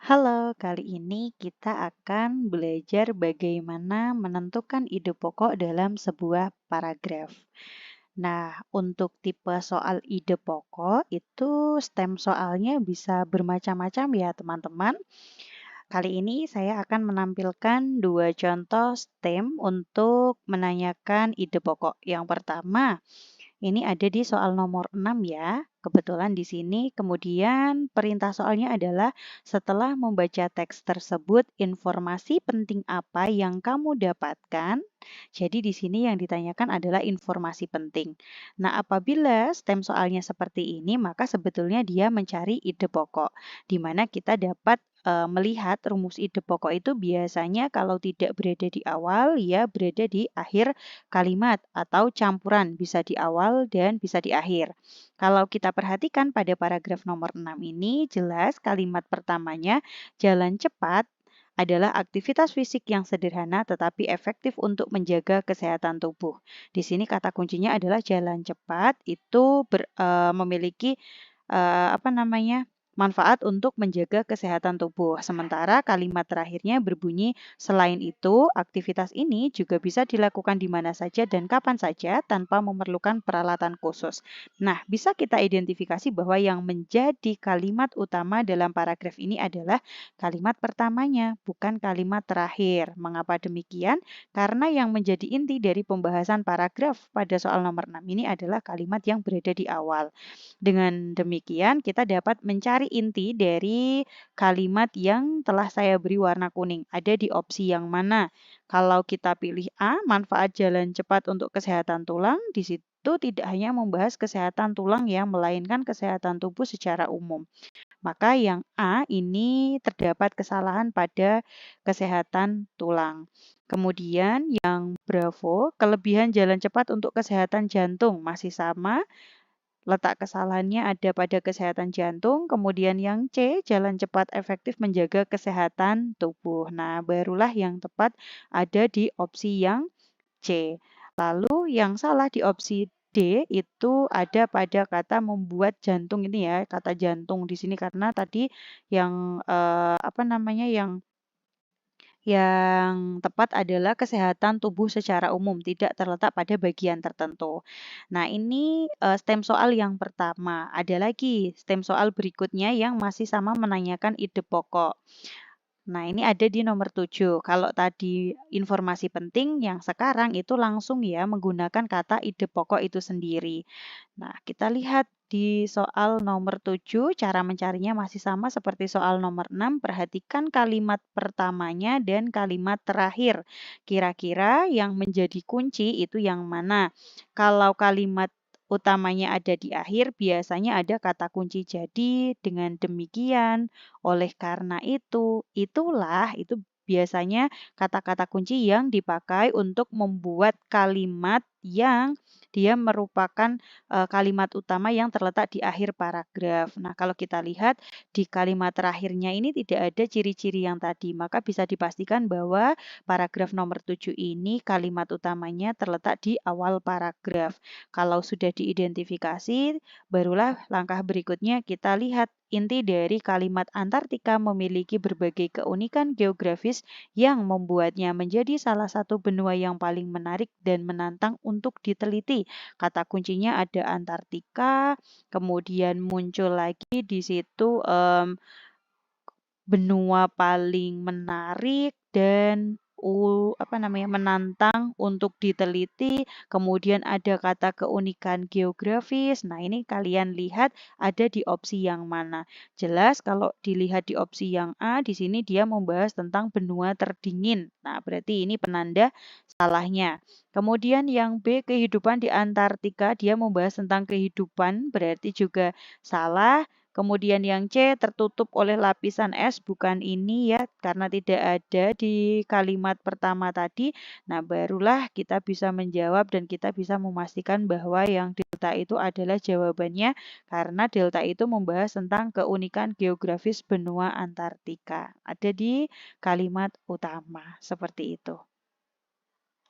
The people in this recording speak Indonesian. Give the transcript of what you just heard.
Halo, kali ini kita akan belajar bagaimana menentukan ide pokok dalam sebuah paragraf. Nah, untuk tipe soal ide pokok itu stem soalnya bisa bermacam-macam ya, teman-teman. Kali ini saya akan menampilkan dua contoh stem untuk menanyakan ide pokok. Yang pertama, ini ada di soal nomor 6 ya. Kebetulan di sini kemudian perintah soalnya adalah setelah membaca teks tersebut, informasi penting apa yang kamu dapatkan? Jadi di sini yang ditanyakan adalah informasi penting. Nah, apabila stem soalnya seperti ini, maka sebetulnya dia mencari ide pokok, di mana kita dapat melihat rumus ide pokok itu biasanya kalau tidak berada di awal, ya berada di akhir kalimat atau campuran, bisa di awal dan bisa di akhir. Kalau kita perhatikan pada paragraf nomor 6 ini, jelas kalimat pertamanya jalan cepat adalah aktivitas fisik yang sederhana tetapi efektif untuk menjaga kesehatan tubuh. Di sini kata kuncinya adalah jalan cepat itu memiliki manfaat untuk menjaga kesehatan tubuh. Sementara kalimat terakhirnya berbunyi, selain itu, aktivitas ini juga bisa dilakukan di mana saja dan kapan saja tanpa memerlukan peralatan khusus. Nah, bisa kita identifikasi bahwa yang menjadi kalimat utama dalam paragraf ini adalah kalimat pertamanya, bukan kalimat terakhir. Mengapa demikian? Karena yang menjadi inti dari pembahasan paragraf pada soal nomor 6 ini adalah kalimat yang berada di awal. Dengan demikian, kita dapat mencari inti dari kalimat yang telah saya beri warna kuning. Ada di opsi yang mana? Kalau kita pilih A, manfaat jalan cepat untuk kesehatan tulang, di situ tidak hanya membahas kesehatan tulang ya, melainkan kesehatan tubuh secara umum. Maka yang A ini terdapat kesalahan pada kesehatan tulang. Kemudian yang Bravo, kelebihan jalan cepat untuk kesehatan jantung masih sama. Letak kesalahannya ada pada kesehatan jantung, kemudian yang C, jalan cepat efektif menjaga kesehatan tubuh. Nah, barulah yang tepat ada di opsi yang C. Lalu yang salah di opsi D itu ada pada kata membuat jantung ini ya, kata jantung di sini karena tadi yang yang tepat adalah kesehatan tubuh secara umum, tidak terletak pada bagian tertentu. Nah, ini stem soal yang pertama. Ada lagi stem soal berikutnya yang masih sama menanyakan ide pokok. Nah, ini ada di nomor 7. Kalau tadi informasi penting, yang sekarang itu langsung ya menggunakan kata ide pokok itu sendiri. Nah, kita lihat di soal nomor 7, cara mencarinya masih sama seperti soal nomor 6. Perhatikan kalimat pertamanya dan kalimat terakhir. Kira-kira yang menjadi kunci itu yang mana? Kalau kalimat utamanya ada di akhir, biasanya ada kata kunci jadi, dengan demikian, oleh karena itulah, itu biasanya kata-kata kunci yang dipakai untuk membuat kalimat yang dia merupakan kalimat utama yang terletak di akhir paragraf. Nah, kalau kita lihat di kalimat terakhirnya ini tidak ada ciri-ciri yang tadi, maka bisa dipastikan bahwa paragraf nomor 7 ini kalimat utamanya terletak di awal paragraf. Kalau sudah diidentifikasi, barulah langkah berikutnya kita lihat inti dari kalimat Antartika memiliki berbagai keunikan geografis yang membuatnya menjadi salah satu benua yang paling menarik dan menantang untuk diteliti. Kata kuncinya ada Antartika, kemudian muncul lagi di situ benua paling menarik dan menantang untuk diteliti. Kemudian ada kata keunikan geografis. Nah, ini kalian lihat ada di opsi yang mana. Jelas kalau dilihat di opsi yang A, di sini dia membahas tentang benua terdingin. Nah, berarti ini penanda salahnya. Kemudian yang B, kehidupan di Antartika, dia membahas tentang kehidupan, berarti juga salah. Kemudian yang C, tertutup oleh lapisan es, bukan ini ya, karena tidak ada di kalimat pertama tadi. Nah, barulah kita bisa menjawab dan kita bisa memastikan bahwa yang delta itu adalah jawabannya, karena delta itu membahas tentang keunikan geografis benua Antartika. Ada di kalimat utama, seperti itu.